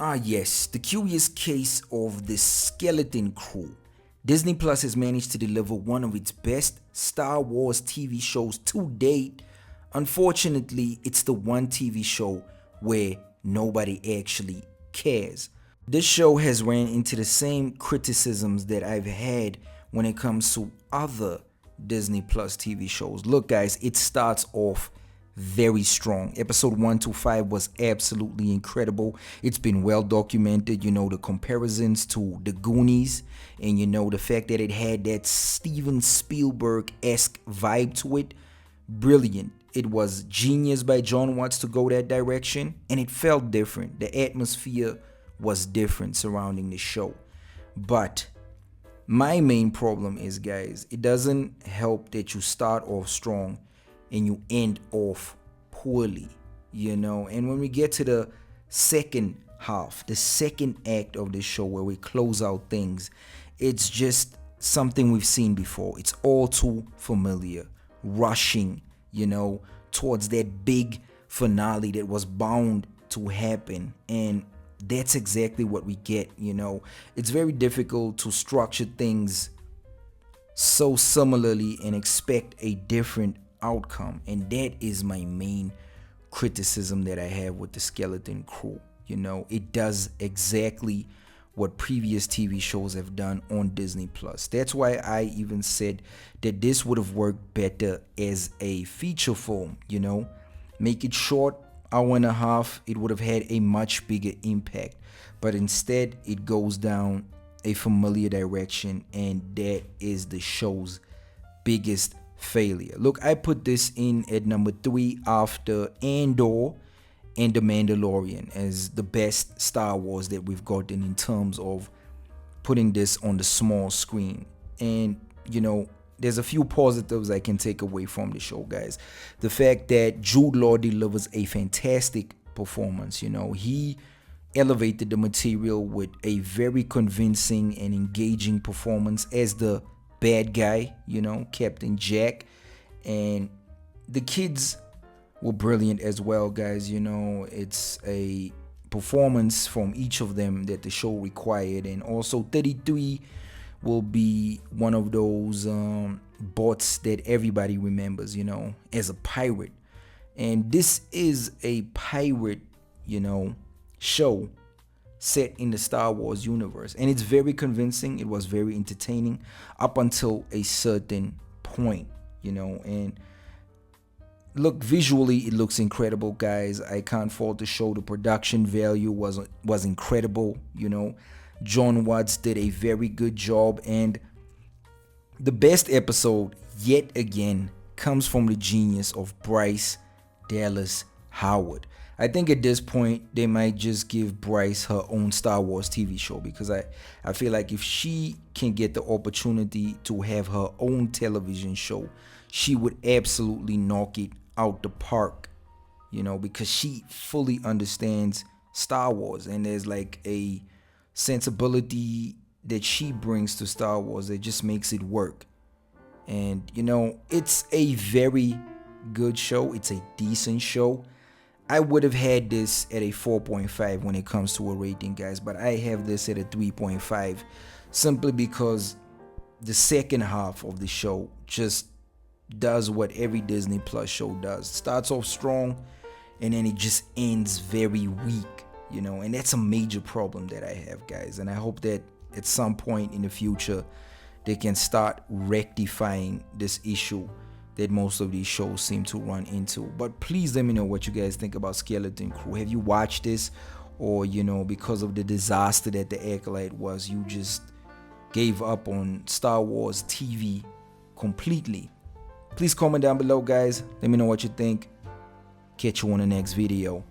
Ah, yes, the curious case of the Skeleton Crew. Disney Plus has managed to deliver one of its best Star Wars TV shows to date. Unfortunately, it's the one TV show where nobody actually cares. This show has ran into the same criticisms that I've had when it comes to other Disney Plus TV shows. Look, guys, it starts off very strong. Episode 1 to 5 was absolutely incredible. It's been well documented, the comparisons to the Goonies, and the fact that it had that Steven Spielberg-esque vibe to it. Brilliant. It was genius by John Watts to go that direction, and it felt different. The atmosphere was different surrounding the show. But my main problem is, guys, it doesn't help that you start off strong and you end off poorly, And when we get to the second half, the second act of the show where we close out things, it's just something we've seen before. It's all too familiar. Rushing, towards that big finale that was bound to happen. And that's exactly what we get, It's very difficult to structure things so similarly and expect a different outcome, and that is my main criticism that I have with the Skeleton Crew. It does exactly what previous TV shows have done on Disney Plus. That's why I even said that this would have worked better as a feature film. Make it short, hour and a half, it would have had a much bigger impact, but instead it goes down a familiar direction, and that is the show's biggest failure. Look, I put this in at number 3 after Andor and The Mandalorian as the best Star Wars that we've gotten in terms of putting this on the small screen. And there's a few positives I can take away from the show, guys. The fact that Jude Law delivers a fantastic performance. He elevated the material with a very convincing and engaging performance as the bad guy, Captain Jack. And the kids were brilliant as well, guys. It's a performance from each of them that the show required. And also 33 will be one of those bots that everybody remembers, as a pirate. And this is a pirate, show set in the Star Wars universe, and it's very convincing. It was very entertaining up until a certain point, and look, visually it looks incredible, guys. I can't fault the show. The production value was incredible. John Watts did a very good job, and the best episode yet again comes from the genius of Bryce Dallas Howard. I think at this point they might just give Bryce her own Star Wars TV show, because I feel like if she can get the opportunity to have her own television show, she would absolutely knock it out the park, because she fully understands Star Wars, and there's like a sensibility that she brings to Star Wars that just makes it work. And it's a very good show. It's a decent show. I would have had this at a 4.5 when it comes to a rating, guys, but I have this at a 3.5 simply because the second half of the show just does what every Disney Plus show does. Starts off strong and then it just ends very weak, and that's a major problem that I have, guys. And I hope that at some point in the future they can start rectifying this issue that most of these shows seem to run into. But please let me know what you guys think about Skeleton Crew. Have you watched this, or because of the disaster that The Acolyte was, you just gave up on Star Wars TV completely? Please comment down below, guys. Let me know what you think. Catch you on the next video.